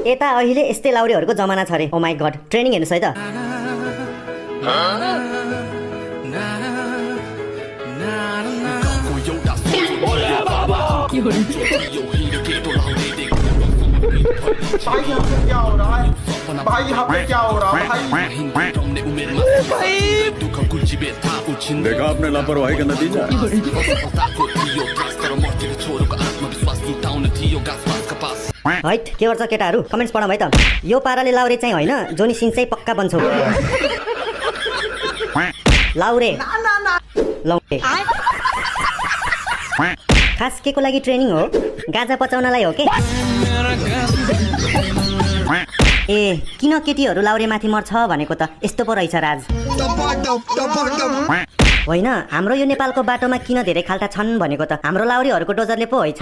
यता अहिले यस्तै लाउरेहरूको जमाना छ रे। ओ माई गड, ट्रेनिङ हेर्नुस् है त। भाई यहाँ पे क्या हो रहा है? भाई यहाँ पे क्या हो रहा है? देखा आपने लापरवाही का नतीजा। हैट, के गर्छ केटाहरू? कमेन्ट्स पढौँ है त। यो पाराले लाउरे चाहिँ होइन, जोनी सिङ चाहिँ पक्का बन्छौ। लाउरे लाउरे खास के को लागि ट्रेनिङ हो? गाजा पचाउनलाई हो के? ए, किन केटीहरू लाउरे माथि मर्छ भनेको त यस्तो पो रहेछ राज। होइन, हाम्रो यो नेपालको बाटोमा किन धेरै खाल्टा छन् भनेको त हाम्रो लाउरेहरूको डोजरले पो होइन।